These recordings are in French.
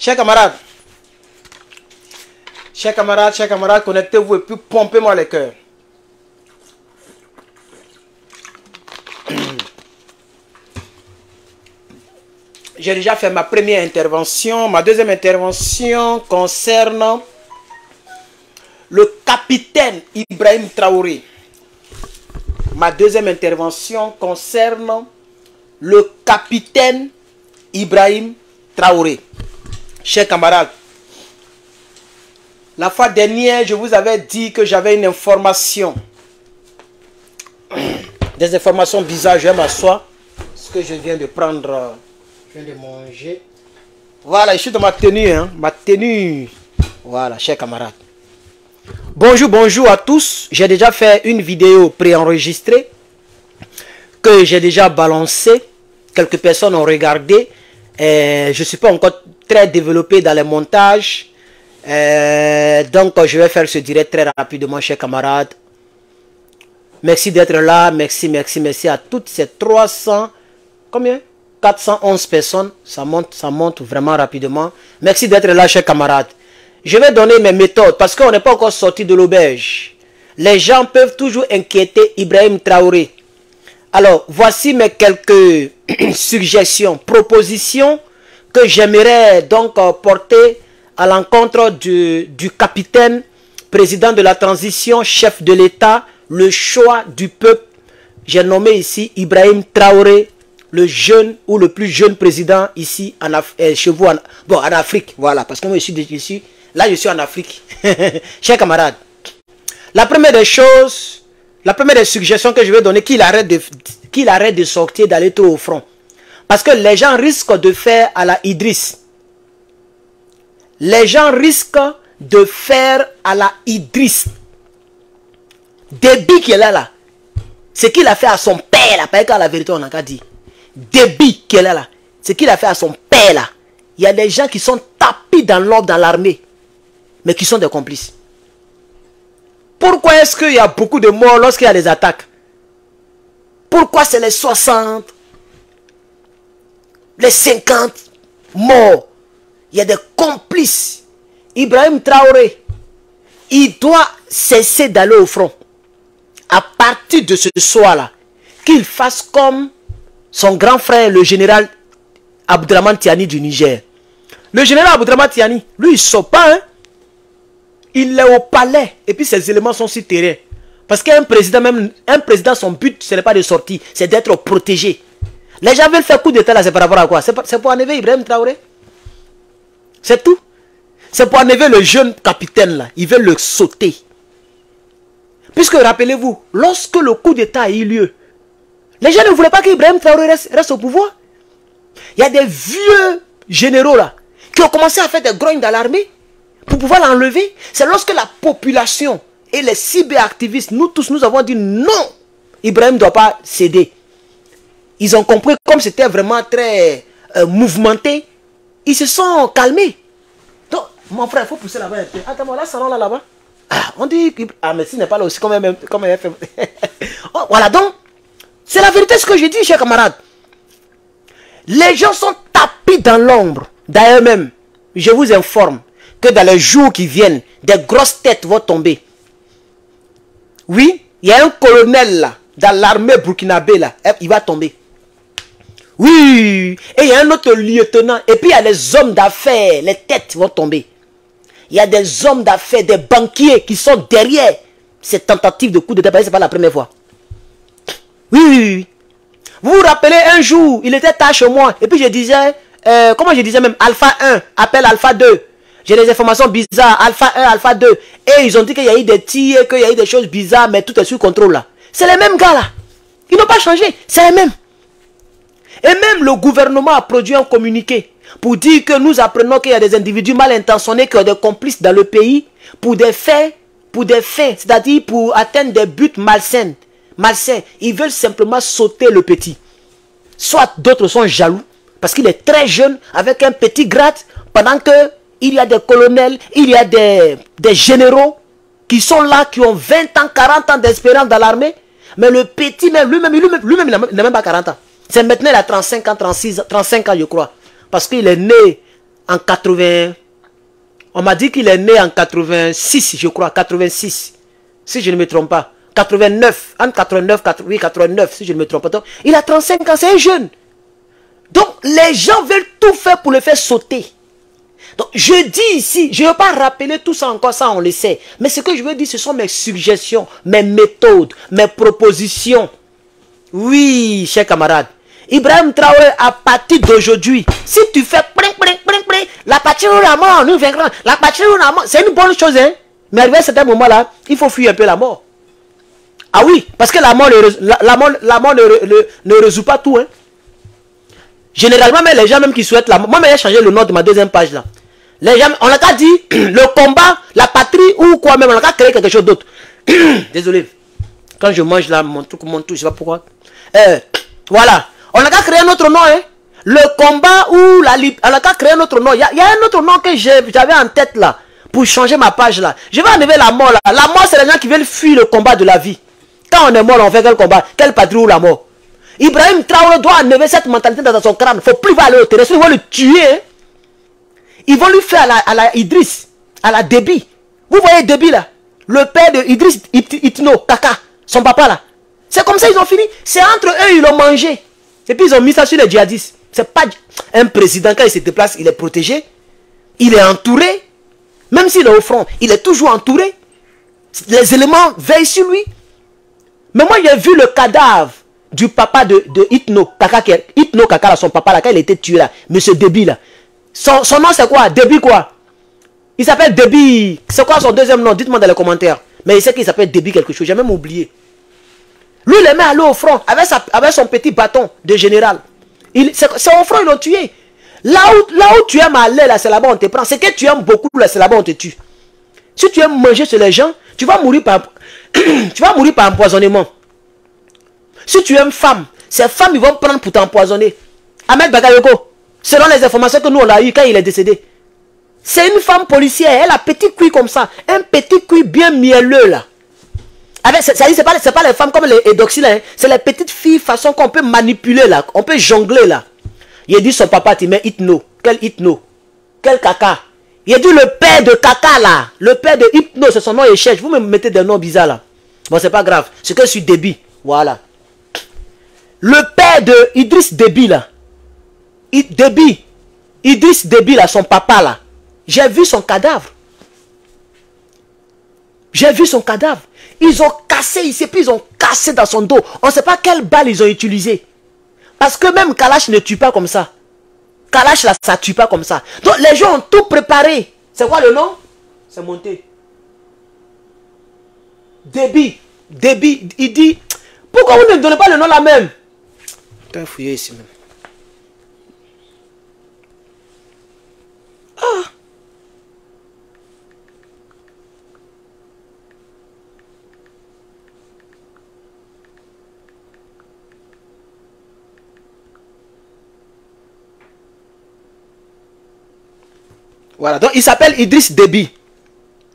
chers camarades, connectez-vous et puis pompez-moi les cœurs. J'ai déjà fait ma première intervention. Ma deuxième intervention concerne le capitaine Ibrahim Traoré. Ma deuxième intervention concerne le capitaine Ibrahim Traoré. Chers camarades, la fois dernière, je vous avais dit que j'avais une information. Des informations bizarres. Je vais m'asseoir. Ce que je viens de prendre, je viens de manger. Voilà, je suis dans ma tenue. Hein, ma tenue. Voilà, chers camarades. Bonjour à tous. J'ai déjà fait une vidéo préenregistrée que j'ai déjà balancée. Quelques personnes ont regardé. Je ne suis pas encore très développé dans les montages. Donc je vais faire ce direct très rapidement, chers camarades. Merci d'être là. Merci à toutes ces 411 personnes. Ça monte vraiment rapidement. Merci d'être là, chers camarades. Je vais donner mes méthodes parce qu'on n'est pas encore sorti de l'auberge. Les gens peuvent toujours inquiéter Ibrahim Traoré. Alors, voici mes quelques suggestions, propositions que j'aimerais donc porter à l'encontre du capitaine, président de la transition, chef de l'État, le choix du peuple. J'ai nommé ici Ibrahim Traoré, le jeune ou le plus jeune président ici chez vous, en Afrique. Voilà, parce que moi je suis en Afrique. Chers camarades, la première des choses, la première des suggestions que je vais donner, qu'il arrête de sortir, d'aller trop au front. Parce que les gens risquent de faire à la Idriss. Les gens risquent de faire à la Idriss. Déby qui est là. Ce qu'il a fait à son père là. Pas la vérité on a qu'à dire. Déby qui est là. Ce qu'il a fait à son père là. Il y a des gens qui sont tapis dans l'ordre dans l'armée. Mais qui sont des complices. Pourquoi est-ce qu'il y a beaucoup de morts lorsqu'il y a des attaques? Pourquoi c'est les 60, les 50 morts? Il y a des complices. Ibrahim Traoré, il doit cesser d'aller au front. À partir de ce soir-là, qu'il fasse comme son grand frère, le général Abdourahmane Tiani du Niger. Le général Abdourahmane Tiani, lui, il ne sort pas, hein? Il est au palais et puis ses éléments sont sur terrain. Parce qu'un président, son but, ce n'est pas de sortir, c'est d'être protégé. Les gens veulent faire coup d'état là, c'est par rapport à quoi? C'est pour enlever Ibrahim Traoré. C'est tout. C'est pour enlever le jeune capitaine là. Ils veulent le sauter. Puisque rappelez-vous, lorsque le coup d'état a eu lieu, les gens ne voulaient pas qu'Ibrahim Traoré reste au pouvoir. Il y a des vieux généraux là qui ont commencé à faire des grognes dans l'armée pour pouvoir l'enlever. C'est lorsque la population et les cyberactivistes, nous tous, nous avons dit non, Ibrahim ne doit pas céder. Ils ont compris, comme c'était vraiment très mouvementé, ils se sont calmés. Donc, mon frère, il faut pousser là-bas un peu. Attends, là, salon là-bas. Ah, on dit que... Ah, mais s'il n'est pas là aussi, comme elle fait. Oh, voilà, donc, c'est la vérité ce que je dis, chers camarades. Les gens sont tapis dans l'ombre. D'ailleurs même, je vous informe que dans les jours qui viennent, des grosses têtes vont tomber. Oui, il y a un colonel là, dans l'armée burkinabé là, il va tomber. Oui, et il y a un autre lieutenant, et puis il y a les hommes d'affaires, les têtes vont tomber. Il y a des hommes d'affaires, des banquiers qui sont derrière ces tentatives de coup de départ, c'est pas la première fois. Oui. Vous vous rappelez un jour, il était tard chez moi, et puis je disais, comment je disais même, Alpha 1, appelle Alpha 2. J'ai des informations bizarres, Alpha 1, Alpha 2. Et ils ont dit qu'il y a eu des tirs, qu'il y a eu des choses bizarres, mais tout est sous contrôle là. C'est les mêmes gars là. Ils n'ont pas changé, c'est les mêmes. Et même le gouvernement a produit un communiqué pour dire que nous apprenons qu'il y a des individus mal intentionnés qui ont des complices dans le pays pour des faits, c'est-à-dire pour atteindre des buts malsains. Ils veulent simplement sauter le petit. Soit d'autres sont jaloux parce qu'il est très jeune avec un petit grade pendant que il y a des colonels, il y a des généraux qui sont là, qui ont 20 ans, 40 ans d'expérience dans l'armée. Mais le petit, lui-même, il n'a même pas 40 ans. C'est maintenant, il a 35 ans, 35 ans, je crois. Parce qu'il est né en 80. On m'a dit qu'il est né en 86, je crois, 86. Si je ne me trompe pas. 89, entre 89, 89, si je ne me trompe pas. Donc, il a 35 ans, c'est un jeune. Donc, les gens veulent tout faire pour le faire sauter. Donc, je dis ici, je ne veux pas rappeler tout ça encore, ça on le sait. Mais ce que je veux dire, ce sont mes suggestions, mes méthodes, mes propositions. Oui, chers camarades. Ibrahim Traoré, à partir d'aujourd'hui, si tu fais la patrie ou la mort, nous vaincrons. La patrie ou la mort, c'est une bonne chose, hein. Mais arrivé à certain moment-là, il faut fuir un peu la mort. Ah oui, parce que la mort ne résout pas tout, hein. Généralement, même les gens même qui souhaitent la mort. Moi, j'ai changé le nom de ma deuxième page là. Les gens, on n'a qu'à dire le combat, la patrie ou quoi même, on n'a qu'à créer quelque chose d'autre. Désolé. Quand je mange là, mon truc, je sais pas pourquoi. Voilà. On n'a qu'à créer un autre nom, hein. Le combat ou la liberté. On n'a qu'à créer un autre nom. Il y a un autre nom que j'avais en tête là. Pour changer ma page là. Je vais enlever la mort là. La mort, c'est les gens qui veulent fuir le combat de la vie. Quand on est mort, on fait quel combat? Quelle patrie ou la mort? Ibrahim Traoré doit enlever cette mentalité dans son crâne. Il ne faut plus aller au terrain. Ils vont le tuer. Hein. Ils vont lui faire à la Idriss, à la Déby. Vous voyez Déby là? Le père de Idriss Itno, Kaka, son papa là. C'est comme ça ils ont fini. C'est entre eux, ils l'ont mangé. Et puis ils ont mis ça sur les djihadistes. C'est pas un président, quand il se déplace, il est protégé. Il est entouré. Même s'il est au front, il est toujours entouré. Les éléments veillent sur lui. Mais moi, j'ai vu le cadavre du papa de Itno Kaka, Itno Kaka, là, son papa, là, quand il était tué, là, monsieur Déby, là. Son nom, c'est quoi? Déby, quoi? Il s'appelle Déby. C'est quoi son deuxième nom? Dites-moi dans les commentaires. Mais il sait qu'il s'appelle Déby quelque chose. J'ai même oublié. Lui, il aimait aller au front avec son petit bâton de général. C'est au front, ils l'ont tué. Là où tu aimes aller, là, c'est là-bas on te prend. C'est que tu aimes beaucoup, là, c'est là-bas on te tue. Si tu aimes manger chez les gens, tu vas mourir par, tu vas mourir par empoisonnement. Si tu aimes femme, ces femmes, ils vont prendre pour t'empoisonner. Ahmed Bagayoko, selon les informations que nous on a eues quand il est décédé, c'est une femme policière, elle a petit cuit comme ça, un petit cuit bien mielleux là. C'est pas les femmes comme les Edoxy là, hein. C'est les petites filles façon qu'on peut manipuler là, on peut jongler là. Il a dit son papa, tu mets Itno. Quel Itno? Quel Kaka? Il a dit le père de Kaka là, le père de Itno, c'est son nom et cherche. Vous me mettez des noms bizarres là. Bon, c'est pas grave, c'est que je suis Déby, voilà. Le père de Idriss Déby là, Idriss Déby là, son papa là, j'ai vu son cadavre. J'ai vu son cadavre. Ils ont cassé ici, puis ils ont cassé dans son dos. On ne sait pas quelle balle ils ont utilisé. Parce que même Kalash ne tue pas comme ça. Kalash là, ça ne tue pas comme ça. Donc les gens ont tout préparé. C'est quoi le nom? C'est monté. Déby, il dit, pourquoi vous ne donnez pas le nom là même? Putain, fouiller ici même. Ah. Voilà, donc il s'appelle Idriss Déby.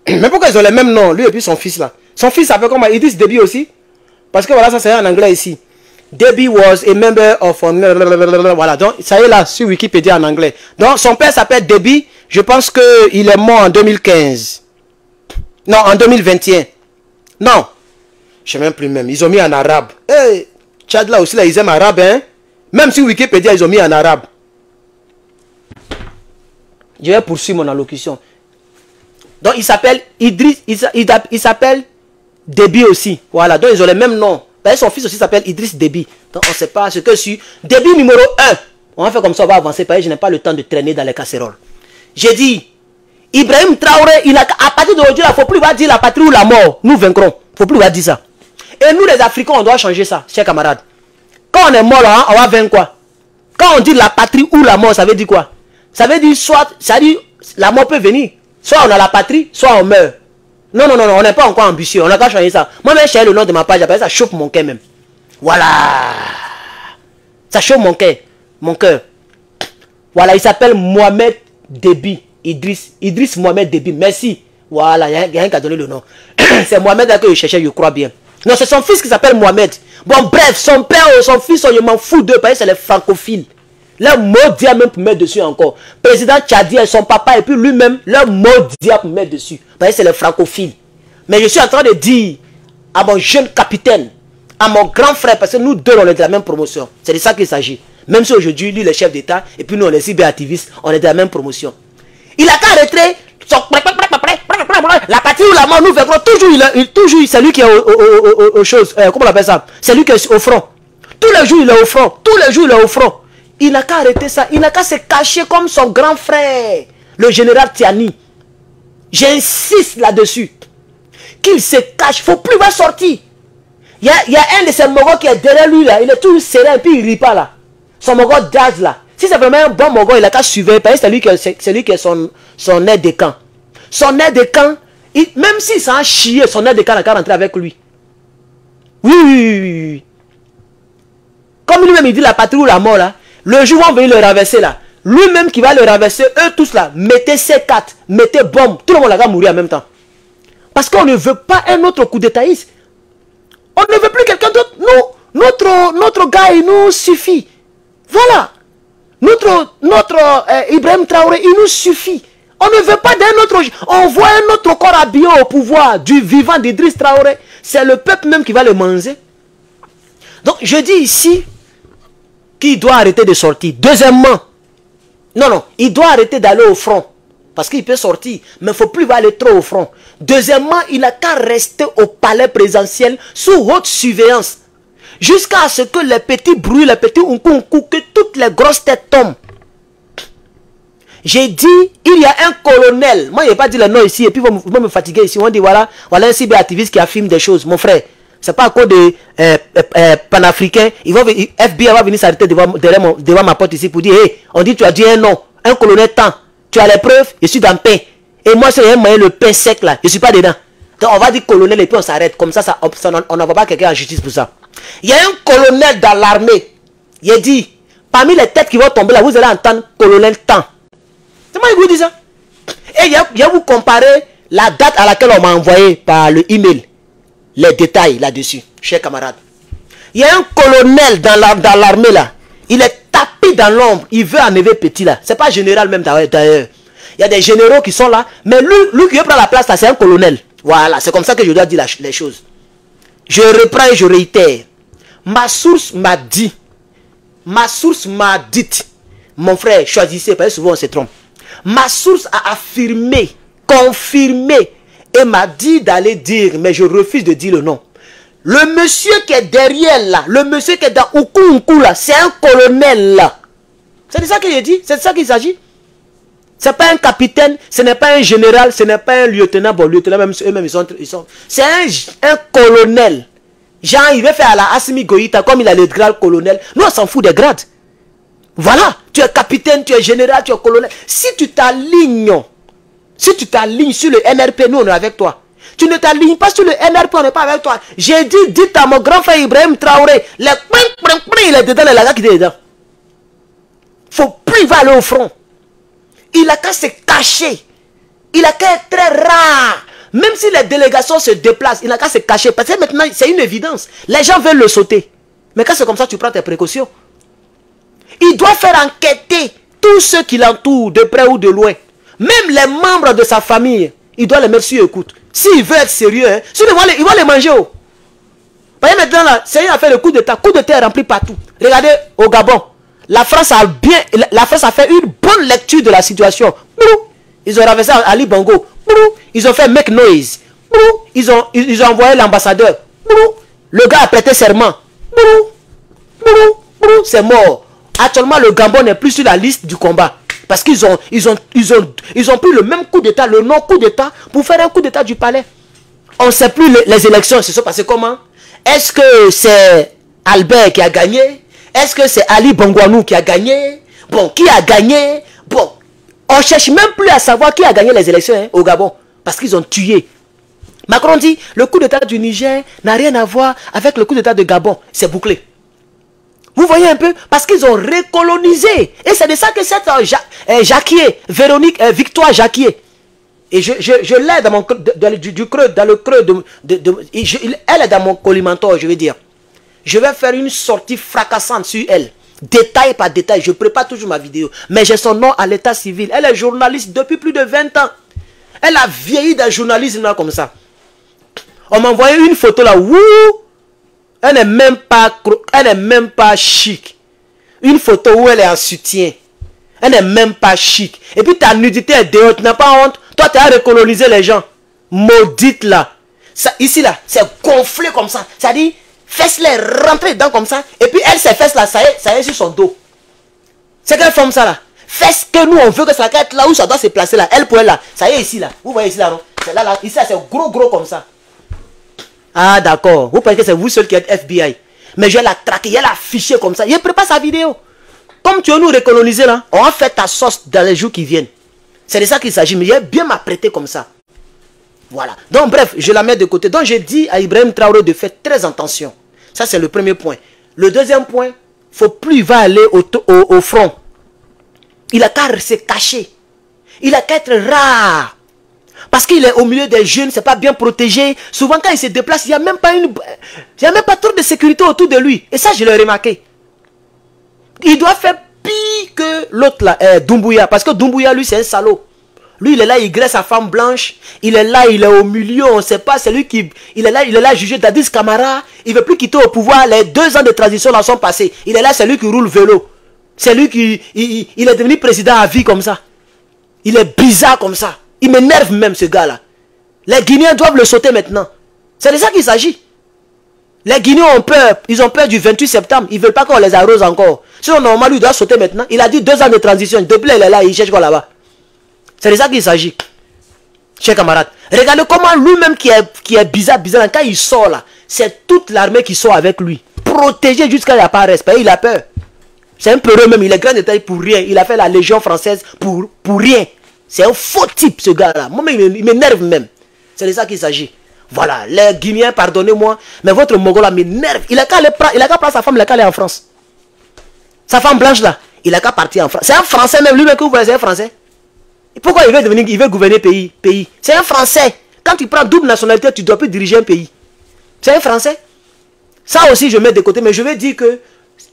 Mais pourquoi ils ont les mêmes noms, lui et puis son fils là? Son fils s'appelle comment? Idriss Déby aussi? Parce que voilà, ça c'est en anglais ici. Déby was a member of... Voilà, donc ça y est là, sur Wikipédia en anglais. Donc son père s'appelle Déby. Je pense qu'il est mort en 2015. Non, en 2021. Non. Je sais même plus même. Ils ont mis en arabe. Hey, Tchad là aussi, là, ils aiment arabe, hein? Même sur Wikipédia, ils ont mis en arabe. Je vais poursuivre mon allocution. Donc il s'appelle Idriss, il s'appelle Déby aussi. Voilà, donc ils ont les mêmes noms. Son fils aussi s'appelle Idriss Déby. Donc on ne sait pas ce que je suis. Déby numéro 1. On va faire comme ça, on va avancer. Je n'ai pas le temps de traîner dans les casseroles. J'ai dit, Ibrahim Traoré, à partir d'aujourd'hui, il ne faut plus dire la patrie ou la mort. Nous vaincrons. Il ne faut plus dire ça. Et nous les Africains, on doit changer ça, chers camarades. Quand on est mort, là, on va vaincre quoi? Quand on dit la patrie ou la mort, ça veut dire quoi? Ça veut dire soit, ça dit, la mort peut venir. Soit on a la patrie, soit on meurt. Non, on n'est pas encore ambitieux. On n'a qu'à changer ça. Moi, même, j'ai le nom de ma page, j'appelle ça chauffe mon cœur même. Voilà. Ça chauffe mon cœur. Mon cœur. Voilà, il s'appelle Mohamed Déby. Idriss Mohamed Déby. Merci. Voilà, il y a rien qu'à donner le nom. C'est Mohamed que je cherchais, je crois bien. Non, c'est son fils qui s'appelle Mohamed. Bon, bref, son père ou son fils, je m'en fous d'eux, parce que c'est les francophiles. Leur mot diable même pour mettre dessus encore. Président tchadien, son papa et puis lui-même, leur mot diable pour mettre dessus. Parce que c'est les francophiles. Mais je suis en train de dire à mon jeune capitaine, à mon grand frère, parce que nous deux, on est de la même promotion. C'est de ça qu'il s'agit. Même si aujourd'hui, lui, le chef d'État, et puis nous, on est cyberactivistes, on est de la même promotion. Il a qu'à arrêter la patrie ou la mort, nous verrons toujours, c'est lui qui est aux choses, comment on appelle ça? C'est lui qui est au front. Tous les jours, il est au front. Tous les jours, il est au front. Il n'a qu'à arrêter ça. Il n'a qu'à se cacher comme son grand frère, le général Tiani. J'insiste là-dessus. Qu'il se cache. Il ne faut plus voir sortir. Il y a un de ces mogos qui est derrière lui là. Il est tout serré et puis il ne rit pas là. Son mogo Daz là. Si c'est vraiment un bon mogo, il n'a qu'à suivre. Parce que c'est lui qui est son aide de camp. Son aide de camp, même s'il s'en a chié, son aide de camp n'a qu'à rentrer avec lui. Oui. Comme lui-même il dit la patrie ou la mort là. Le jour où on va venir le renverser là. Lui-même qui va le renverser, eux tous là. Mettez C4, mettez bombe. Tout le monde va mourir en même temps. Parce qu'on ne veut pas un autre coup d'étaïsme. On ne veut plus quelqu'un d'autre. Nous, notre gars, il nous suffit. Voilà. Notre Ibrahim Traoré, il nous suffit. On ne veut pas d'un autre. On voit un autre corps habillé au pouvoir du vivant d'Idriss Traoré. C'est le peuple même qui va le manger. Donc, je dis ici qu'il doit arrêter de sortir. Deuxièmement, non, il doit arrêter d'aller au front. Parce qu'il peut sortir, mais il ne faut plus aller trop au front. Deuxièmement, il n'a qu'à rester au palais présidentiel sous haute surveillance. Jusqu'à ce que les petits bruits, les petits unkou, que toutes les grosses têtes tombent. J'ai dit, il y a un colonel. Moi, je n'ai pas dit le nom ici, et puis ils vont me fatiguer ici. On dit, voilà un cyberactiviste qui affirme des choses. Mon frère, c'est pas à cause des panafricains. FBI va venir s'arrêter devant ma porte ici pour dire, hey, on dit, tu as dit un nom. Un colonel tant. Tu as les preuves, je suis dans le pain. Et moi, c'est un moyen, le pain sec là, je ne suis pas dedans. Donc, on va dire colonel et puis on s'arrête. Comme ça, on n'envoie pas quelqu'un en justice pour ça. Il y a un colonel dans l'armée. Il a dit, parmi les têtes qui vont tomber là, vous allez entendre colonel tant. C'est moi qui vous dis ça. Et il y a vous comparer la date à laquelle on m'a envoyé par le email. Les détails là-dessus, chers camarades. Il y a un colonel dans l'armée là. Il est tapé dans l'ombre. Il veut enlever petit là. C'est pas général même d'ailleurs. Il y a des généraux qui sont là. Mais lui qui veut prendre la place là, c'est un colonel. Voilà, c'est comme ça que je dois dire les choses. Je reprends et je réitère. Ma source m'a dit. Ma source m'a dit. Mon frère, choisissez, parce que souvent on se trompe. Ma source a affirmé, confirmé, et m'a dit d'aller dire, mais je refuse de dire le nom. Le monsieur qui est derrière là, le monsieur qui est dans Oukou là, c'est un colonel là. C'est de ça qu'il dit, c'est de ça qu'il s'agit. Ce n'est pas un capitaine, ce n'est pas un général, ce n'est pas un lieutenant. Bon, lieutenant, même eux-mêmes, ils sont. C'est un colonel. Genre, il veut faire à la Assimi Goïta, comme il a le grade colonel. Nous, on s'en fout des grades. Voilà, tu es capitaine, tu es général, tu es colonel. Si tu t'alignes sur le NRP, nous, on est avec toi. Tu ne t'alignes pas sur le NRP, on n'est pas avec toi. J'ai dit, dites à mon grand frère Ibrahim Traoré, il est dedans, les lagas qui est dedans. Faut plus il va aller au front. Il a qu'à se cacher. Il a qu'à être très rare. Même si les délégations se déplacent, il n'a qu'à se cacher. Parce que maintenant, c'est une évidence. Les gens veulent le sauter. Mais quand c'est comme ça, tu prends tes précautions. Il doit faire enquêter tous ceux qui l'entourent, de près ou de loin. Même les membres de sa famille, il doit les mettre sur écoute. S'il veut être sérieux, hein, sinon il va les manger. Oh. Vous voyez maintenant, là, c'est a fait le coup d'état. Coup d'état est rempli partout. Regardez au Gabon. La France a fait une bonne lecture de la situation. Ils ont renversé Ali Bongo. Ils ont fait make noise. Ils ont envoyé l'ambassadeur. Le gars a prêté serment. C'est mort. Actuellement, le Gabon n'est plus sur la liste du combat. Parce qu'ils ont pris le même coup d'état, le non-coup d'état, pour faire un coup d'état du palais. On ne sait plus les élections se sont passées comment. Est-ce que c'est Albert qui a gagné? Est-ce que c'est Ali Bongouanou qui a gagné? Bon, qui a gagné? Bon, on ne cherche même plus à savoir qui a gagné les élections hein, au Gabon. Parce qu'ils ont tué. Macron dit, le coup d'état du Niger n'a rien à voir avec le coup d'état de Gabon. C'est bouclé. Vous voyez un peu? Parce qu'ils ont recolonisé. Et c'est de ça que cette Jacquier, Victoire Jacquier. Et je l'ai dans mon creux, dans le creux elle est dans mon collimateur, je vais dire. Je vais faire une sortie fracassante sur elle. Détail par détail, je prépare toujours ma vidéo. Mais j'ai son nom à l'état civil. Elle est journaliste depuis plus de 20 ans. Elle a vieilli d'un journalisme là comme ça. On m'a envoyé une photo là. Wouh! Elle n'est même pas chic. Une photo où elle est en soutien. Elle n'est même pas chic. Et puis ta nudité est dehors. Tu n'as pas honte. Toi, tu as recoloniser les gens. Maudite là. Ça, ici là, c'est gonflé comme ça. C'est-à-dire, fesses-les rentrer dedans comme ça. Et puis elle, ses fesses là, ça y est sur son dos. C'est quelle forme ça là? Fesses que nous on veut que ça être là où ça doit se placer là. Elle pour elle là. Ça y est ici là. Vous voyez ici là non? C'est là là. Ici là, c'est gros comme ça. Ah d'accord. Vous pensez que c'est vous seul qui êtes FBI. Mais je vais la traquer, je vais la ficher comme ça. Je prépare sa vidéo. Comme tu veux nous recoloniser là, on va faire ta sauce dans les jours qui viennent. C'est de ça qu'il s'agit. Mais je vais bien m'apprêter comme ça. Voilà. Donc bref, je la mets de côté. Donc j'ai dit à Ibrahim Traoré de faire très attention. Ça c'est le premier point. Le deuxième point, faut plus il va aller au front. Il a qu'à se cacher. Il a qu'à être rare. Parce qu'il est au milieu des jeunes, c'est pas bien protégé. Souvent quand il se déplace, il n'y a même pas trop de sécurité autour de lui. Et ça je l'ai remarqué. Il doit faire pire que l'autre là, Doumbouya. Parce que Doumbouya lui c'est un salaud. Lui, il est là, il graisse sa femme blanche. Il est là, il est au milieu, on ne sait pas. C'est lui qui... Il est là jugé Dadis Camara. Il ne veut plus quitter au pouvoir. Les 2 ans de transition là sont passés. Il est là, c'est lui qui roule vélo. C'est lui qui... Il est devenu président à vie comme ça. Il est bizarre comme ça. Il m'énerve même ce gars-là. Les Guinéens doivent le sauter maintenant. C'est de ça qu'il s'agit. Les Guinéens ont peur. Ils ont peur du 28 septembre. Ils ne veulent pas qu'on les arrose encore. Sinon, normalement, lui, il doit sauter maintenant. Il a dit 2 ans de transition. Depuis, il est là, il cherche quoi là-bas. C'est de ça qu'il s'agit. Chers camarades. Regardez comment lui-même qui est bizarre, quand il sort là, c'est toute l'armée qui sort avec lui. Protégé jusqu'à il n'y a pas respect. Il a peur. C'est un peu heureux même. Il est grand détail pour rien. Il a fait la Légion française pour rien. C'est un faux type ce gars-là. Moi-même, il m'énerve même. C'est de ça qu'il s'agit. Voilà. Les Guinéens, pardonnez-moi, mais votre Mogol là m'énerve. Il a qu'à prendre sa femme, il a qu'à aller en France. Sa femme blanche là, il a qu'à partir en France. C'est un Français même. Lui-même que vous voyez, c'est un Français. Pourquoi il veut gouverner pays? C'est un Français. Quand tu prends double nationalité, tu ne dois plus diriger un pays. C'est un Français. Ça aussi, je mets de côté. Mais je veux dire que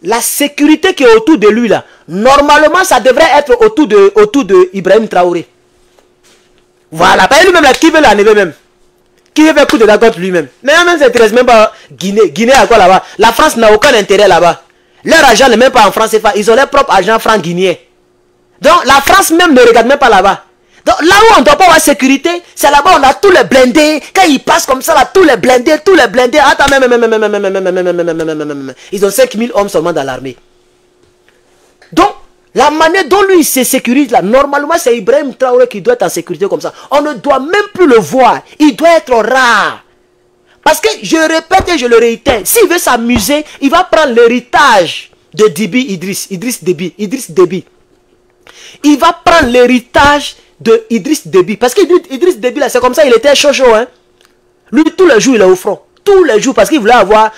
la sécurité qui est autour de lui, là, normalement, ça devrait être autour de Ibrahim Traoré. Voilà. Pas lui-même, là, qui veut l'enlever même? Qui veut faire coup de la contre lui-même? Mais même, ça n'intéresse même pas Guinée. Guinée à quoi là-bas? La France n'a aucun intérêt là-bas. Leur argent n'est même pas en France CFA. Ils ont leur propre argent franc guinéen. Donc la France même ne regarde même pas là-bas. Donc là où on ne doit pas avoir sécurité, c'est là-bas on a tous les blindés. Quand ils passent comme ça là, tous les blindés. Attends, ils ont 5000 hommes seulement dans l'armée. Donc la manière dont lui se sécurise là, normalement c'est Ibrahim Traoré qui doit être en sécurité comme ça. On ne doit même plus le voir. Il doit être rare. Parce que je répète et je le réitère, s'il veut s'amuser, il va prendre l'héritage de Idriss Déby. Il va prendre l'héritage de Idriss Déby. Parce qu'Idriss Déby, là, c'est comme ça, il était chaud, hein. Lui, tous les jours, il est au front. Tous les jours, parce qu'il voulait avoir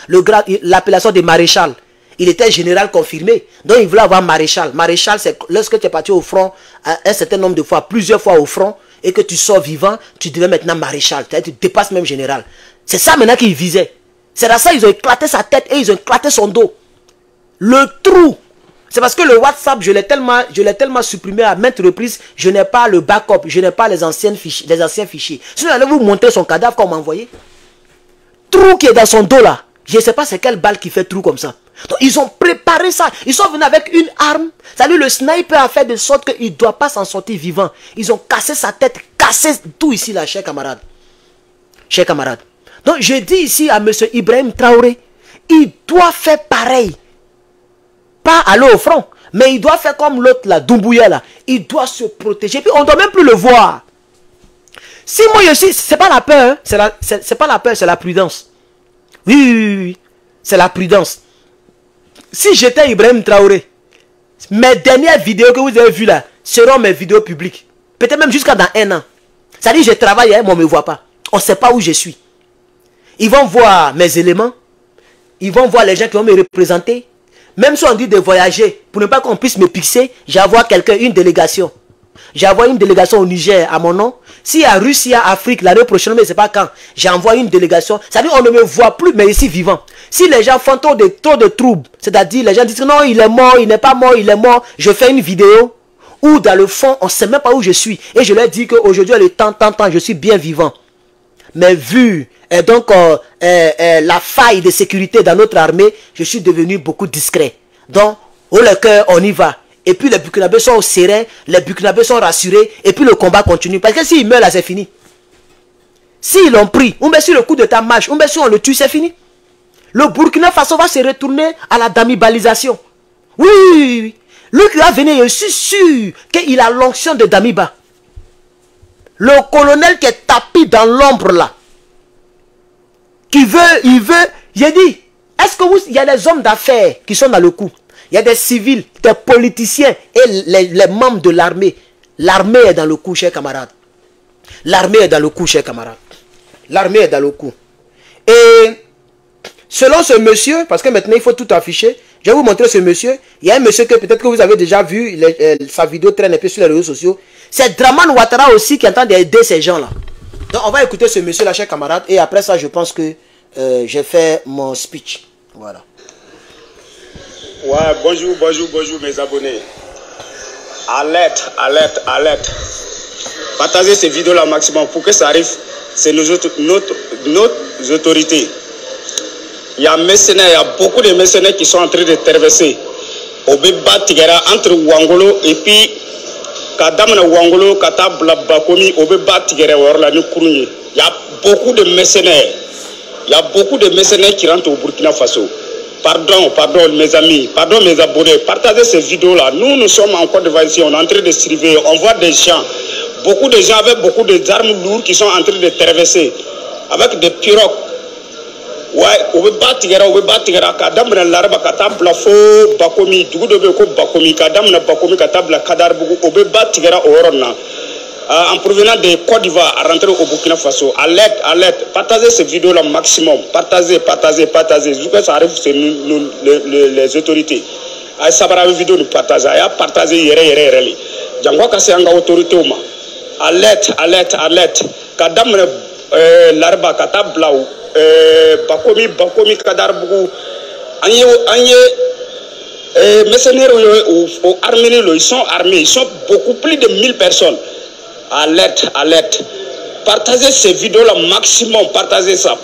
l'appellation de maréchal. Il était général confirmé. Donc, il voulait avoir maréchal. Maréchal, c'est lorsque tu es parti au front un certain nombre de fois, plusieurs fois au front, et que tu sors vivant, tu deviens maintenant maréchal. Tu dépasses même général. C'est ça maintenant qu'il visait. C'est à ça qu'ils ont éclaté sa tête et ils ont éclaté son dos. Le trou. C'est parce que le WhatsApp, je l'ai tellement supprimé à maintes reprises, je n'ai pas le backup, je n'ai pas les anciens fichiers. Sinon, allez vous montrer son cadavre qu'on m'a envoyé. Trou qui est dans son dos là. Je ne sais pas c'est quelle balle qui fait trou comme ça. Donc, ils ont préparé ça. Ils sont venus avec une arme. C'est-à-dire le sniper a fait de sorte qu'il ne doit pas s'en sortir vivant. Ils ont cassé sa tête, cassé tout ici là, chers camarades. Chers camarades. Donc, je dis ici à M. Ibrahim Traoré, il doit faire pareil. Pas aller au front, mais il doit faire comme l'autre là, Doumbouya là. Il doit se protéger. Puis on ne doit même plus le voir. Si moi je suis, c'est pas la peur, hein, c'est pas la peur, c'est la prudence. Oui. C'est la prudence. Si j'étais Ibrahim Traoré, mes dernières vidéos que vous avez vues là seront mes vidéos publiques. Peut-être même jusqu'à dans 1 an. Ça dit, je travaille, hein, mais on ne me voit pas. On ne sait pas où je suis. Ils vont voir mes éléments. Ils vont voir les gens qui vont me représenter. Même si on dit de voyager, pour ne pas qu'on puisse me pixer, j'envoie quelqu'un, une délégation. J'ai envoyé une délégation au Niger à mon nom. S'il y a Russie, Afrique, l'année prochaine, mais c'est pas quand. J'ai envoyé une délégation. C'est-à-dire on ne me voit plus, mais ici vivant. Si les gens font trop de troubles, c'est-à-dire les gens disent non, il est mort, il n'est pas mort, il est mort. Je fais une vidéo où dans le fond, on ne sait même pas où je suis. Et je leur dis qu'aujourd'hui, le temps, je suis bien vivant. Mais vu donc la faille de sécurité dans notre armée, je suis devenu beaucoup discret. Donc, au le cœur, on y va. Et puis les Burkinabés sont sereins, les Burkinabés sont rassurés, et puis le combat continue. Parce que s'ils meurent là, c'est fini. S'ils l'ont pris, on met sur le coup de ta marche, on met sur on le tue, c'est fini. Le Burkina Faso va se retourner à la damibalisation. Oui, oui, oui. Lui qui va venir, je suis sûr qu'il a l'onction de Damiba. Le colonel qui est tapis dans l'ombre là. Il veut, j'ai dit, est-ce que il y a des hommes d'affaires qui sont dans le coup? Il y a des civils, des politiciens et les membres de l'armée. L'armée est dans le coup, chers camarades. L'armée est dans le coup, chers camarades. L'armée est dans le coup. Et selon ce monsieur, parce que maintenant il faut tout afficher, je vais vous montrer ce monsieur. Il y a un monsieur que peut-être que vous avez déjà vu, sa vidéo traîne un peu sur les réseaux sociaux. C'est Draman Ouattara aussi qui est en train d'aider ces gens-là. Donc on va écouter ce monsieur-là, chers camarades. Et après ça, je pense que j'ai fait mon speech. Voilà. Ouais, bonjour mes abonnés. Alerte, alerte, alerte. Partagez ces vidéos-là maximum pour que ça arrive. C'est nos autorités. Il y a mercenaires, il y a beaucoup de mercenaires qui sont en train de traverser. Au Béba Tigera, entre Ouangolo et puis Kadamana Ouangolo, Katabla Bakomi, au Béba Tigera, Orlani Kourouni. Il y a beaucoup de mercenaires. Il y a beaucoup de mercenaires qui rentrent au Burkina Faso. Pardon mes amis, pardon mes abonnés, partagez ces vidéos-là. Nous sommes en Côte d'Ivoire ici, on est en train de surveiller, on voit des gens, beaucoup de gens avec beaucoup d'armes lourdes qui sont en train de traverser, avec des pirogues. Ouais, on veut battre, kadam na larba katabla fo bakomi, dugudo be ko bakomi, kadam na bakomi katabla kadar bugu, on veut battre orona. En provenant de Côte d'Ivoire à rentrer au Burkina Faso. Alerte, alerte. Partagez ces vidéos-là maximum. Partagez. Jusqu'à ça arrive, c'est les autorités. Ça va arriver vidéo de partager. Partagez, yere. Django kase anga autorité oma. Alerte. Kadam larba katablaou. Bakomi kadar bugu. Anye mercenaires au armés, ils sont armés. Ils sont beaucoup plus de 1000 personnes. Alerte. Partagez ces vidéos-là maximum. Partagez ça.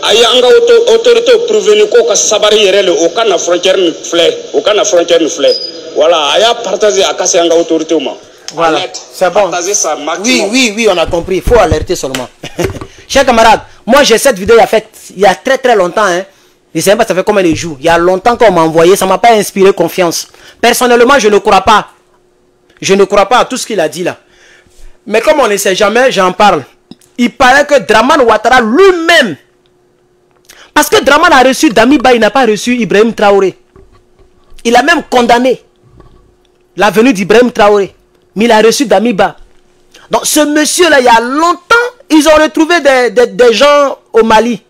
Ayanga autorité prévenue qu'on sabari yerele aucun frontière ne flait. Voilà, aya partagez à casser anga autorité au Voilà, c'est bon. Partagez ça maximum. Oui, on a compris. Il faut alerter seulement. Chers camarades, moi j'ai cette vidéo il y a très longtemps. Hein. Je ne sais pas ça fait combien de jours. Il y a longtemps qu'on m'a envoyé. Ça ne m'a pas inspiré confiance. Personnellement, je ne crois pas. Je ne crois pas à tout ce qu'il a dit là. Mais comme on ne sait jamais, j'en parle. Il paraît que Draman Ouattara lui-même, parce que Draman a reçu Damiba, il n'a pas reçu Ibrahim Traoré. Il a même condamné la venue d'Ibrahim Traoré. Mais il a reçu Damiba. Donc ce monsieur-là, il y a longtemps, ils ont retrouvé des gens au Mali.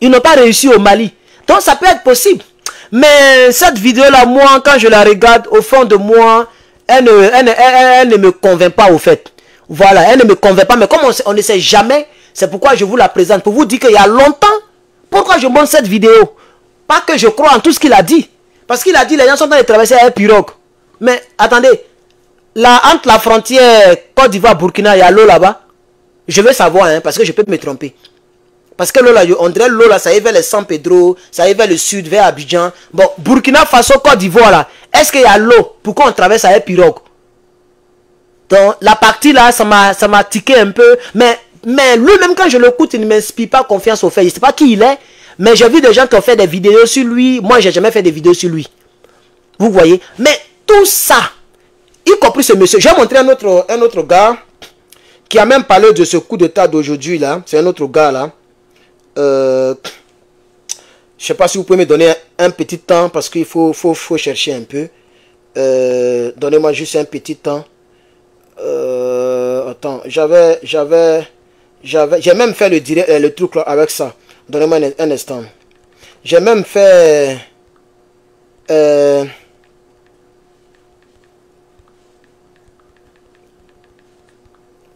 Ils n'ont pas réussi au Mali. Donc ça peut être possible. Mais cette vidéo-là, moi, quand je la regarde, au fond de moi, elle ne me convainc pas au fait. Voilà, elle ne me convainc pas. Mais comme on ne sait jamais, c'est pourquoi je vous la présente. Pour vous dire qu'il y a longtemps, pourquoi je montre cette vidéo? Pas que je crois en tout ce qu'il a dit. Parce qu'il a dit les gens sont en train de traverser un pirogue. Mais attendez, là, entre la frontière Côte d'Ivoire-Burkina, il y a l'eau là-bas. Je veux savoir, hein, parce que je peux me tromper. Parce que l'eau là, on dirait l'eau là, ça va vers le San Pedro, ça va vers le sud, vers Abidjan. Bon, Burkina Faso, Côte d'Ivoire là, est-ce qu'il y a l'eau? Pourquoi on traverse avec pirogue? Donc, la partie là, ça m'a tiqué un peu. Mais lui-même, quand je l'écoute, il ne m'inspire pas confiance au fait. Je ne sais pas qui il est, mais j'ai vu des gens qui ont fait des vidéos sur lui. Moi, je n'ai jamais fait des vidéos sur lui. Vous voyez? Mais tout ça, y compris ce monsieur. Je vais montrer un autre gars qui a même parlé de ce coup d'état d'aujourd'hui là. C'est un autre gars là. Je ne sais pas si vous pouvez me donner un petit temps parce qu'il faut chercher un peu. Donnez-moi juste un petit temps. Attends, j'ai même fait le truc là avec ça. Donnez-moi un instant. J'ai même fait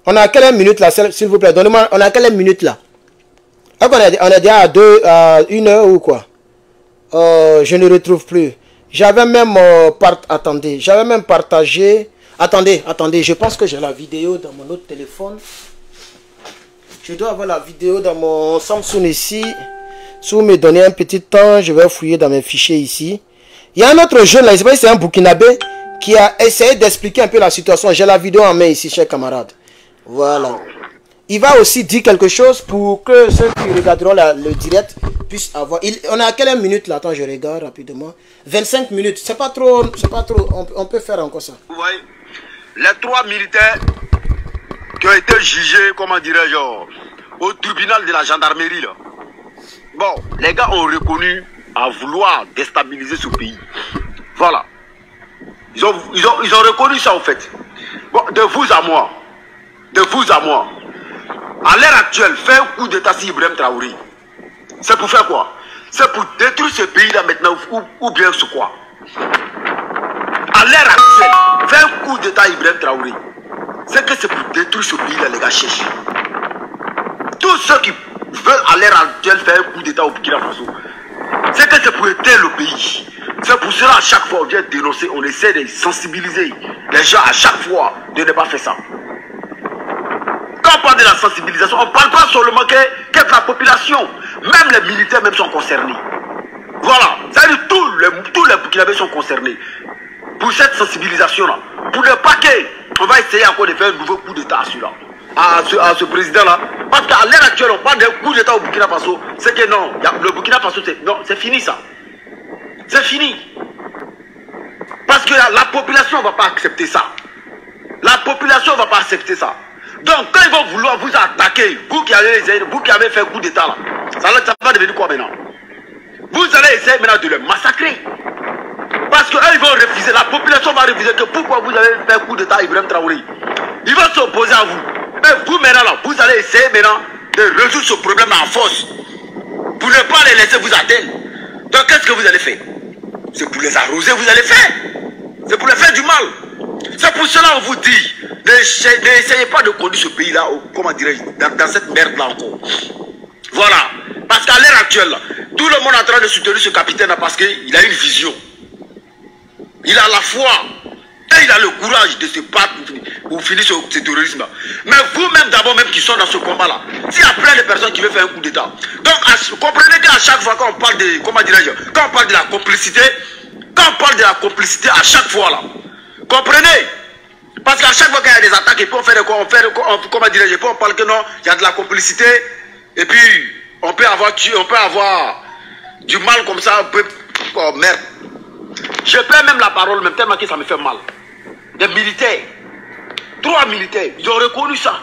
On a quelle minute là, s'il vous plaît? Donnez-moi, on a quelle minute là? On est déjà à 1 heure ou quoi? Je ne retrouve plus. J'avais même attendez, j'avais même partagé. Attendez, je pense que j'ai la vidéo dans mon autre téléphone. Je dois avoir la vidéo dans mon Samsung ici. Si vous me donnez un petit temps, je vais fouiller dans mes fichiers ici. Il y a un autre jeune là, c'est un Burkinabé qui a essayé d'expliquer un peu la situation. J'ai la vidéo en main ici, chers camarades. Voilà. Il va aussi dire quelque chose pour que ceux qui regarderont le direct puissent avoir... on est à quelle minute là? Attends, je regarde rapidement. 25 minutes. C'est pas trop... On peut faire encore ça. Vous voyez, les 3 militaires qui ont été jugés, comment dirais-je, au tribunal de la gendarmerie là. Bon, les gars ont reconnu à vouloir déstabiliser ce pays. Voilà. Ils ont reconnu ça en fait. Bon, de vous à moi. À l'heure actuelle, faire un coup d'état sur Ibrahim Traoré. C'est pour faire quoi? C'est pour détruire ce pays-là maintenant ou bien ce quoi? À l'heure actuelle, faire un coup d'état à Ibrahim Traoré. C'est que c'est pour détruire ce pays-là, les gars, cherchent. Tous ceux qui veulent à l'heure actuelle faire un coup d'état au Burkina Faso, c'est que c'est pour aider le pays. C'est pour cela à chaque fois on vient dénoncer, on essaie de sensibiliser les gens à chaque fois de ne pas faire ça. Quand on parle de la sensibilisation, on ne parle pas seulement que la population, même les militaires même sont concernés. Voilà, ça veut dire tous les Burkinabés sont concernés pour cette sensibilisation-là. Pour ne pas qu'on va essayer encore de faire un nouveau coup d'état à ce président-là. Parce qu'à l'heure actuelle, on parle d'un coup d'état au Burkina Faso. C'est que non, le Burkina Faso, c'est fini ça. C'est fini. Parce que la population ne va pas accepter ça. La population ne va pas accepter ça. Donc quand ils vont vouloir vous attaquer, vous qui avez fait un coup d'état là, ça va devenir quoi maintenant? Vous allez essayer maintenant de le massacrer. Parce qu'eux ils vont refuser, la population va refuser que pourquoi vous avez fait un coup d'état à Ibrahim Traoré. Ils vont s'opposer à vous. Mais vous maintenant là, vous allez essayer maintenant de résoudre ce problème en force. Pour ne pas les laisser vous atteindre. Donc qu'est-ce que vous allez faire? C'est pour les arroser, vous allez faire. C'est pour les faire du mal. C'est pour cela qu'on vous dit, n'essayez pas de conduire ce pays-là, comment dirais-je, dans cette merde-là encore. Voilà. Parce qu'à l'heure actuelle, là, tout le monde est en train de soutenir ce capitaine-là parce qu'il a une vision. Il a la foi. Et il a le courage de se battre pour finir ce terrorisme-là. Mais vous-même d'abord, même qui sont dans ce combat-là, s'il y a plein de personnes qui veulent faire un coup d'État. Donc, comprenez qu'à chaque fois quand on parle de, comment dirais-je, quand on parle de la complicité, à chaque fois là, comprenez? Parce qu'à chaque fois qu'il y a des attaques, et puis on fait comment dirais-je, on parle que non, il y a de la complicité, et puis on peut avoir du mal comme ça, un peu, oh merde. Je perds même la parole, même tellement que ça me fait mal. Des militaires, 3 militaires, ils ont reconnu ça.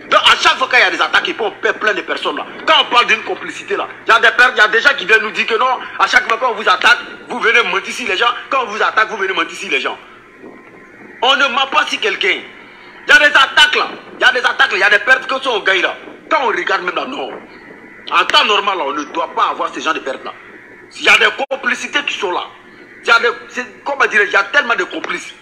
Donc à chaque fois qu'il y a des attaques, et puis on perd plein de personnes là. Quand on parle d'une complicité là, il y a des gens qui viennent nous dire que non, à chaque fois quand on vous attaque, vous venez mentir sur les gens. Quand on vous attaque, vous venez mentir sur les gens. On ne ment pas sur quelqu'un. Il y a des attaques là, il y a des pertes que sont au gars là. Quand on regarde même là, non. En temps normal là, on ne doit pas avoir ce genre de pertes là. Il y a des complicités qui sont là. Il y a tellement de complices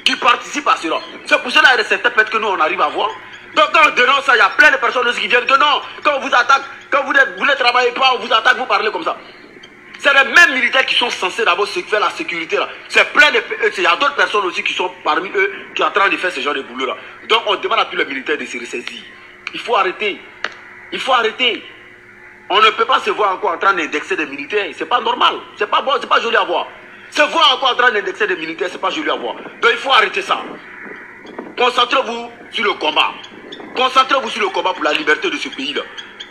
qui participent à cela. C'est pour cela qu'il y a certaines pertes que nous on arrive à voir. Donc quand on dénonce ça, il y a plein de personnes aussi qui viennent que non, quand on vous attaque, quand vous ne travaillez pas, on vous attaque, vous parlez comme ça. C'est les mêmes militaires qui sont censés d'abord faire la sécurité là. C'est plein de... Il y a d'autres personnes aussi qui sont parmi eux qui sont en train de faire ce genre de boulot là. Donc on demande à tous les militaires de se ressaisir. Il faut arrêter. Il faut arrêter. On ne peut pas se voir encore en train d'indexer des militaires. C'est pas normal. C'est pas bon, c'est pas joli à voir. Se voir encore en train d'indexer des militaires, c'est pas joli à voir. Donc il faut arrêter ça. Concentrez-vous sur le combat. Concentrez-vous sur le combat pour la liberté de ce pays-là.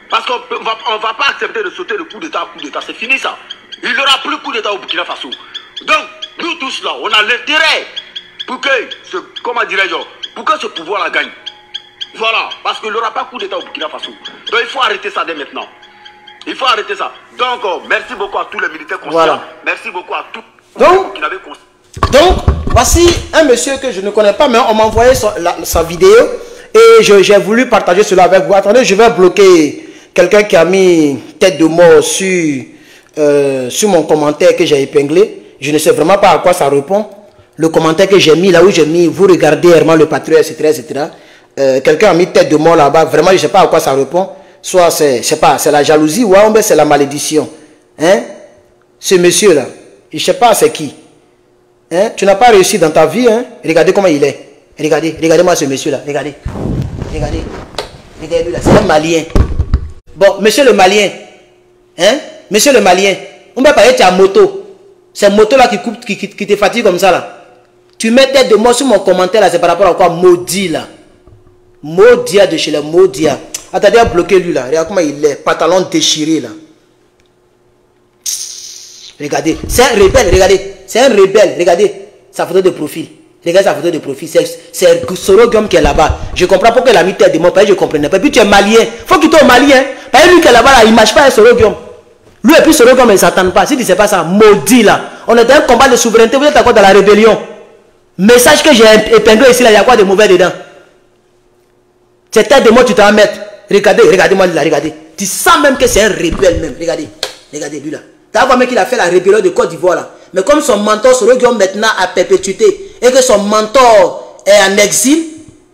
Parce qu'on ne va pas accepter de sauter le coup d'État à coup d'État. C'est fini ça. Il n'y aura plus coup d'État au Burkina Faso. Donc, nous tous là, on a l'intérêt pour que ce pouvoir-là gagne. Voilà. Parce qu'il n'y aura pas coup d'État au Burkina Faso. Donc, il faut arrêter ça dès maintenant. Il faut arrêter ça. Donc, merci beaucoup à tous les militaires conscients. Voilà. Merci beaucoup à tous qui n'avaient conscience. Donc, voici un monsieur que je ne connais pas, mais on m'a envoyé sa vidéo. Et j'ai voulu partager cela avec vous. Attendez, je vais bloquer quelqu'un qui a mis tête de mort sur mon commentaire que j'ai épinglé. Je ne sais vraiment pas à quoi ça répond. Le commentaire que j'ai mis, là où j'ai mis, vous regardez Herman le Patriote, etc., etc. quelqu'un a mis tête de mort là-bas. Vraiment, je ne sais pas à quoi ça répond. Soit c'est, je sais pas, c'est la jalousie ou c'est la malédiction. Hein? Ce monsieur-là, je ne sais pas c'est qui. Hein? Tu n'as pas réussi dans ta vie. Hein? Regardez comment il est. Regardez-moi ce monsieur-là. Regardez lui là. C'est un Malien. Bon, monsieur le Malien. Hein? Monsieur le Malien. On va parler de ta moto. C'est moto là qui te fatigue comme ça là. Tu mets tête de mort sur mon commentaire là, c'est par rapport à quoi? Maudit là. Maudit de chez les maudits. Attendez à bloquer lui là. Regarde comment il est. Pantalon déchiré là. Regardez. C'est un rebelle. Regardez. C'est un rebelle. Regardez sa photo de profil. Regardez sa photo de profil. C'est Sorogum qui est là-bas. Je comprends pourquoi il a mis tête de mort. Je ne comprenais pas. Et puis tu es malien. Faut qu'il soit malien. Parce que lui qui est là-bas là, il ne marche pas à Sorogum. Lui et puis Sorogum, il ne s'attend pas. Si tu ne sais pas ça, maudit là. On est dans un combat de souveraineté. Vous êtes encore dans la rébellion. Message que j'ai épinglé ici là, il y a quoi de mauvais dedans? C'est tête de mort, tu t'en vas mettre. Regardez-moi là, regardez. Tu sens même que c'est un rebelle même. Regardez lui là. Tu vas voir même qu'il a fait la rébellion de Côte d'Ivoire là. Mais comme son mentor Sorogum maintenant a perpétuité et que son mentor est en exil,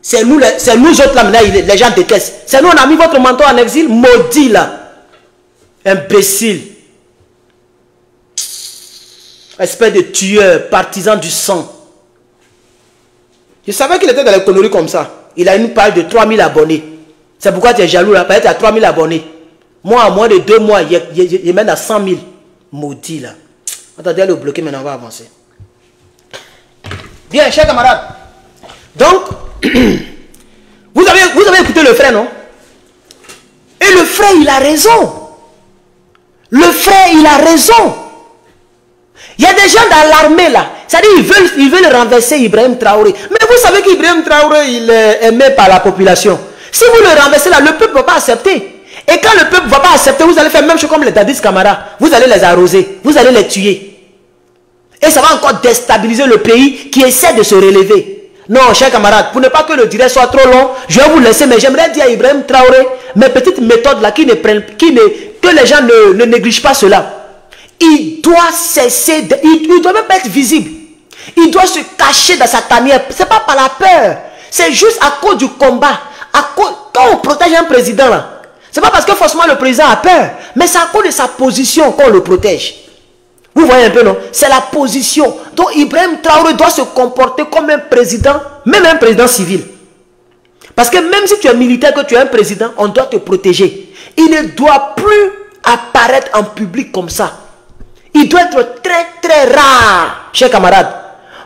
c'est nous autres là maintenant, les gens détestent. C'est nous, on a mis votre mentor en exil, maudit là. Imbécile. Espèce de tueur, partisan du sang. Je savais qu'il était dans les conneries comme ça. Il a une page de 3000 abonnés. C'est pourquoi tu es jaloux là. Peut-être à 3000 abonnés. Moi, à moins de 2 mois, il mène à 100 000. Maudit là. Attendez, le bloquer, maintenant on va avancer. Bien, chers camarades. Donc, vous avez écouté le frère, non? Et le frère, il a raison. Le frère, il a raison. Il y a des gens dans l'armée là. C'est-à-dire ils veulent renverser Ibrahim Traoré. Mais vous savez qu'Ibrahim Traoré, il est aimé par la population. Si vous le renversez là, le peuple ne va pas accepter. Et quand le peuple ne va pas accepter, vous allez faire même chose comme les Dadis Camara. Vous allez les arroser. Vous allez les tuer. Et ça va encore déstabiliser le pays qui essaie de se relever. Non, chers camarades, pour ne pas que le direct soit trop long, je vais vous laisser. Mais j'aimerais dire à Ibrahim Traoré, mes petites méthodes là, que les gens ne négligent pas cela. Il doit cesser, il doit même pas être visible. Il doit se cacher dans sa tanière. Ce n'est pas par la peur. C'est juste à cause du combat. Quand on protège un président là, ce n'est pas parce que forcément le président a peur. Mais c'est à cause de sa position qu'on le protège. Vous voyez un peu, non? C'est la position. Donc Ibrahim Traoré doit se comporter comme un président, même un président civil. Parce que même si tu es militaire, que tu es un président, on doit te protéger. Il ne doit plus apparaître en public comme ça. Il doit être très très rare, chers camarades.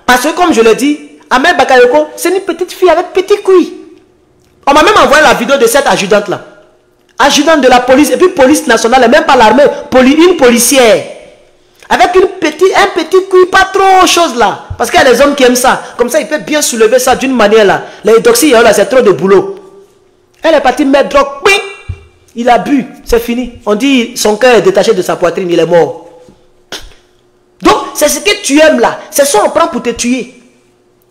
Parce que comme je l'ai dit, Ahmed Bakayoko, c'est une petite fille avec petit couille. On m'a même envoyé la vidéo de cette adjudante là. Adjudante de la police, et puis police nationale, et même pas l'armée, une policière. Avec un petit couille, pas trop chose là. Parce qu'il y a des hommes qui aiment ça. Comme ça, il peut bien soulever ça d'une manière là. Les doxy, là, c'est trop de boulot. Elle est partie mettre drogue. Oui. Il a bu, c'est fini. On dit son cœur est détaché de sa poitrine, il est mort. Donc, c'est ce que tu aimes là. C'est ça qu'on prend pour te tuer.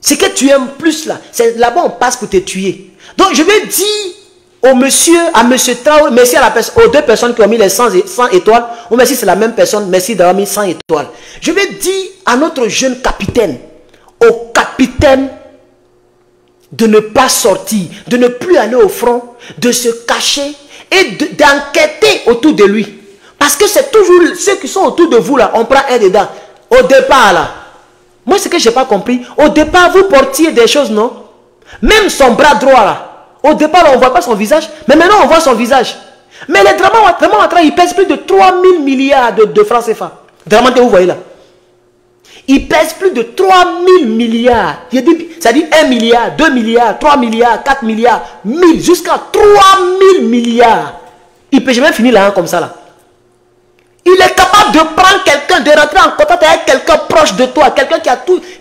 Ce que tu aimes plus là, c'est là-bas on passe pour te tuer. Donc, je vais dire au monsieur, à monsieur Traoré, merci aux deux personnes qui ont mis les 100 étoiles, ou merci c'est la même personne, merci d'avoir mis 100 étoiles. Je vais dire à notre jeune capitaine, au capitaine, de ne pas sortir, de ne plus aller au front, de se cacher et d'enquêter autour de lui. Parce que c'est toujours ceux qui sont autour de vous là, on prend un dedans. Au départ là, moi ce que je n'ai pas compris, au départ vous portiez des choses, non? Même son bras droit là, au départ on ne voit pas son visage, mais maintenant on voit son visage. Mais les Draman Ouattara, il pèse plus de 3000 milliards de francs CFA. Draman, vous voyez là. Il pèse plus de 3000 milliards. Ça dit 1 milliard, 2 milliards, 3 milliards, 4 milliards, 1000, jusqu'à 3000 milliards. Il ne peut jamais finir là comme ça là. Il est capable de prendre quelqu'un, de rentrer en contact avec quelqu'un proche de toi, quelqu'un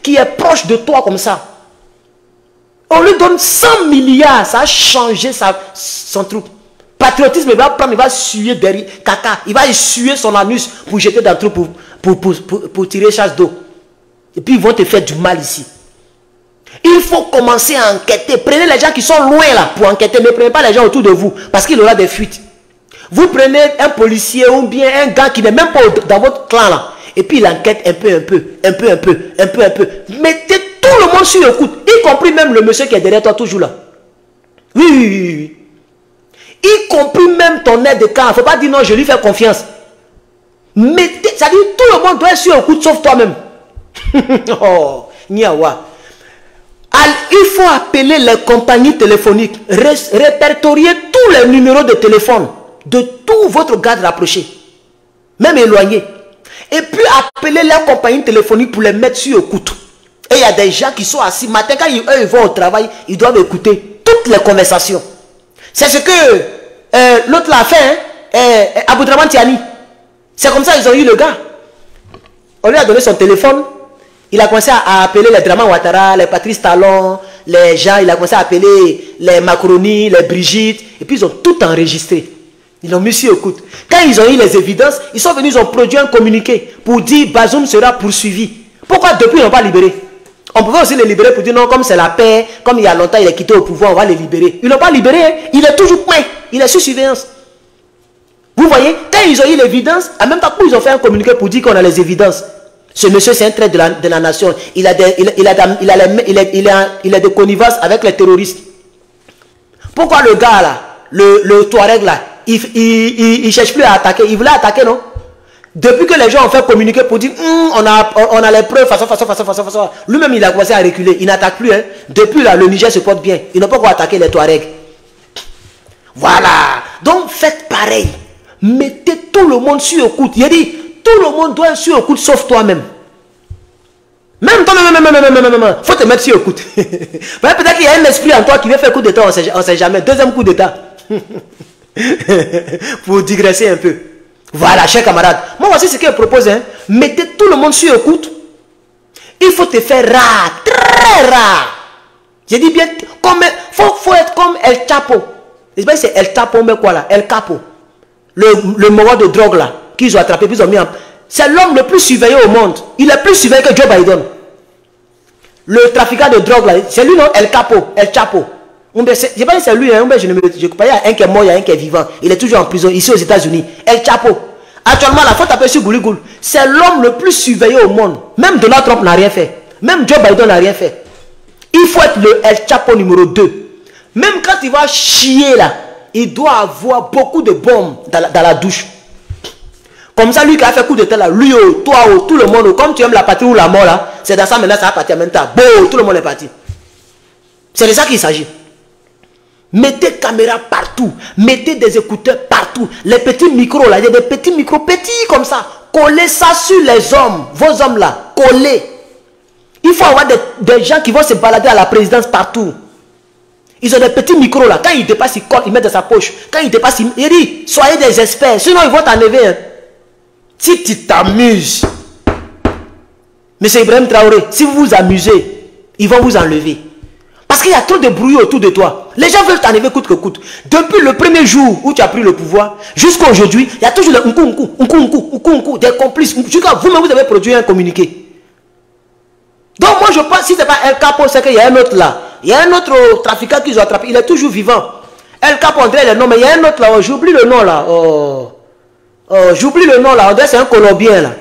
qui est proche de toi comme ça. On lui donne 100 milliards, ça a changé son truc. Patriotisme, il va prendre, il va suer derrière, caca, il va suer son anus pour jeter dans le trou pour tirer chasse d'eau. Et puis ils vont te faire du mal ici. Il faut commencer à enquêter. Prenez les gens qui sont loin là pour enquêter, ne prenez pas les gens autour de vous parce qu'il aura des fuites. Vous prenez un policier ou bien un gars qui n'est même pas dans votre clan là. Et puis il enquête un peu. Mettez tout le monde sur le coude, y compris même le monsieur qui est derrière toi toujours là. Oui, oui, oui, oui. Y compris même ton aide de camp. Il ne faut pas dire non, je lui fais confiance. Mettez, ça dit tout le monde doit être sur un coup sauf toi-même. Oh, Niawa. Il faut appeler les compagnies téléphoniques, répertorier tous les numéros de téléphone de tout votre garde rapproché, même éloigné. Et puis appeler les compagnies téléphoniques pour les mettre sur écoute. Et il y a des gens qui sont assis, matin quand ils vont au travail, ils doivent écouter toutes les conversations. C'est ce que l'autre l'a fait, hein, Aboudraman Tiani. C'est comme ça qu'ils ont eu le gars. On lui a donné son téléphone. Il a commencé à appeler les Draman Ouattara, les Patrice Talon, les gens. Il a commencé à appeler les Macroni, les Brigitte. Et puis ils ont tout enregistré. Ils l'ont mis sur écoute. Quand ils ont eu les évidences, ils sont venus, ils ont produit un communiqué pour dire Bazoum sera poursuivi. Pourquoi depuis ils n'ont pas libéré? On pouvait aussi les libérer pour dire non, comme c'est la paix, comme il y a longtemps il est quitté au pouvoir, on va les libérer. Ils ne l'ont pas libéré, hein. Il est toujours plein, il est sous surveillance. Vous voyez, quand ils ont eu l'évidence, en même temps ils ont fait un communiqué pour dire qu'on a les évidences. Ce monsieur c'est un trait de la nation, il a des connivences avec les terroristes. Pourquoi le gars là, le Touareg là, il ne cherche plus à attaquer, il voulait attaquer non? Depuis que les gens ont fait communiquer pour dire on a les preuves, façon. Lui-même il a commencé à reculer, il n'attaque plus. Hein. Depuis là, le Niger se porte bien. Il n'a pas quoi attaquer les Touaregs. Voilà. Donc faites pareil. Mettez tout le monde sur écoute. Il a dit, tout le monde doit être sur écoute sauf toi-même. Même toi-même, faut te mettre sur écoute. Peut-être qu'il y a un esprit en toi qui veut faire coup d'état, on ne sait jamais. Deuxième coup d'état. Pour digresser un peu. Voilà, chers camarades. Moi, voici ce qu'il propose. Hein. Mettez tout le monde sur écoute. Il faut te faire rare, très rare. J'ai dit bien, faut être comme El Chapo. C'est El Chapo, mais quoi là? El Capo. Le mort de drogue là, qu'ils ont attrapé, puis ils ont mis en... C'est l'homme le plus surveillé au monde. Il est plus surveillé que Joe Biden. Le trafiquant de drogue là, c'est lui non? El Capo, El Chapo. Je ne sais pas si c'est lui, hein, je ne crois pas, il y a un qui est mort, il y a un qui est vivant. Il est toujours en prison, ici aux États-Unis. El Chapo. Actuellement, la faute appelle sur Gouligoul. C'est l'homme le plus surveillé au monde. Même Donald Trump n'a rien fait. Même Joe Biden n'a rien fait. Il faut être le El Chapo numéro 2. Même quand il va chier là, il doit avoir beaucoup de bombes dans la douche. Comme ça, lui qui a fait coup de tête là, lui, toi, tout le monde, comme tu aimes la patrie ou la mort là, c'est dans ça maintenant, ça va partir en même temps. Bon, tout le monde est parti. C'est de ça qu'il s'agit. Mettez caméra partout. Mettez des écouteurs partout. Les petits micros là, il y a des petits micros petits comme ça. Collez ça sur les hommes. Vos hommes là, collez. Il faut avoir des gens qui vont se balader à la présidence partout. Ils ont des petits micros là. Quand ils dépassent, ils collent, ils mettent dans sa poche. Quand ils dépassent, ils disent, soyez des experts. Sinon, ils vont t'enlever. Hein. Si tu t'amuses, Monsieur Ibrahim Traoré, si vous vous amusez, ils vont vous enlever. Parce qu'il y a trop de bruit autour de toi. Les gens veulent t'enlever coûte que coûte. Depuis le premier jour où tu as pris le pouvoir, jusqu'à aujourd'hui, il y a toujours des complices. Jusqu'à vous-même, vous avez produit un communiqué. Donc moi, je pense, si ce n'est pas El Capo, c'est qu'il y a un autre là. Il y a un autre trafiquant qu'ils ont attrapé. Il est toujours vivant. El Capo, on dirait le nom, mais il y a un autre là. J'oublie le nom là. J'oublie le nom là. On dirait c'est un Colombien là.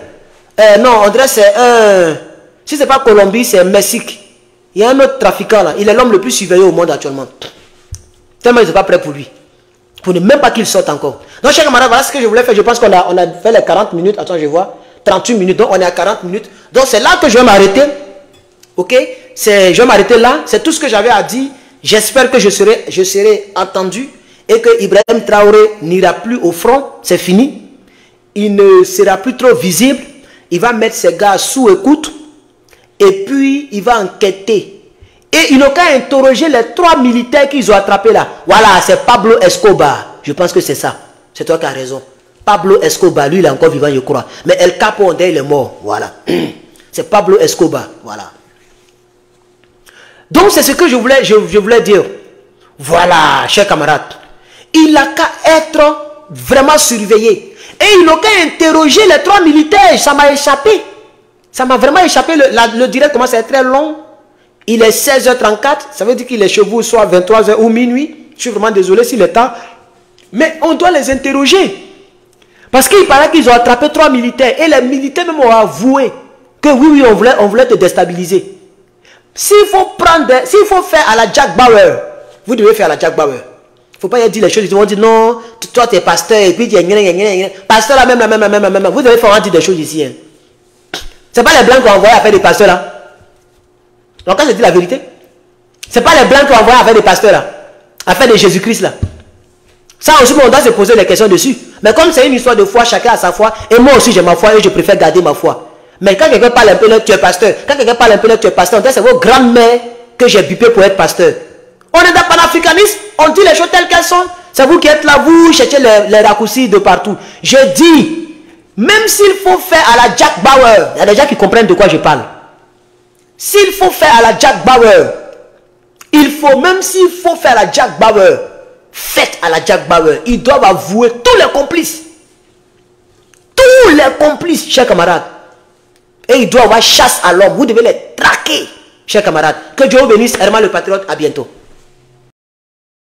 Non, on dirait c'est un... Si ce n'est pas Colombie, c'est Mexique. Il y a un autre trafiquant là. Il est l'homme le plus surveillé au monde actuellement. Tellement ils ne sont pas prêts pour lui. Pour ne même pas qu'il sorte encore. Donc, chers camarades, voilà ce que je voulais faire. Je pense qu'on a fait les 40 minutes. Attends, je vois. 38 minutes. Donc, on est à 40 minutes. Donc, c'est là que je vais m'arrêter. Ok? Je vais m'arrêter là. C'est tout ce que j'avais à dire. J'espère que je serai entendu. Et que Ibrahim Traoré n'ira plus au front. C'est fini. Il ne sera plus trop visible. Il va mettre ses gars sous écoute. Et puis, il va enquêter. Et il n'a qu'à interroger les 3 militaires qu'ils ont attrapés là. Voilà, c'est Pablo Escobar. Je pense que c'est ça. C'est toi qui as raison. Pablo Escobar, lui, il est encore vivant, je crois. Mais El Capo, il est mort. Voilà. C'est Pablo Escobar. Voilà. Donc, c'est ce que je voulais dire. Voilà, chers camarades. Il n'a qu'à être vraiment surveillé. Et il n'a qu'à interroger les 3 militaires. Ça m'a échappé. Ça m'a vraiment échappé. Le direct commence à être très long. Il est 16h34. Ça veut dire qu'il est chez vous soit 23h ou minuit. Je suis vraiment désolé s'il est tard. Mais on doit les interroger. Parce qu'il paraît qu'ils ont attrapé 3 militaires. Et les militaires même ont avoué que oui, on voulait te déstabiliser. S'il faut faire à la Jack Bauer, vous devez faire la Jack Bauer. Il ne faut pas dire les choses, ils vont dire non, toi tu es pasteur, et puis tu es pasteur là même. Vous devez faire dire des choses ici. Hein. Ce n'est pas les blancs qui ont envoyé à faire des pasteurs là. Donc quand je dis la vérité, ce n'est pas les blancs qui ont envoyé à faire des pasteurs là, à faire de Jésus-Christ là. Ça aussi, on doit se poser des questions dessus. Mais comme c'est une histoire de foi, chacun a sa foi, et moi aussi j'ai ma foi, et je préfère garder ma foi. Mais quand quelqu'un parle un peu là, tu es pasteur. Quand quelqu'un parle un peu là, tu es pasteur. On dit c'est vos grandes-mères que j'ai bipé pour être pasteur. On est dans panafricanisme, on dit les choses telles qu'elles sont. C'est vous qui êtes là, vous cherchez les raccourcis de partout. Je dis, même s'il faut faire à la Jack Bauer, il y a des gens qui comprennent de quoi je parle. S'il faut faire à la Jack Bauer, même s'il faut faire à la Jack Bauer, faites à la Jack Bauer. Ils doivent avouer tous les complices. Tous les complices, chers camarades. Et il doit avoir chasse à l'homme. Vous devez les traquer, chers camarades. Que Dieu vous bénisse. Herman le Patriote, à bientôt.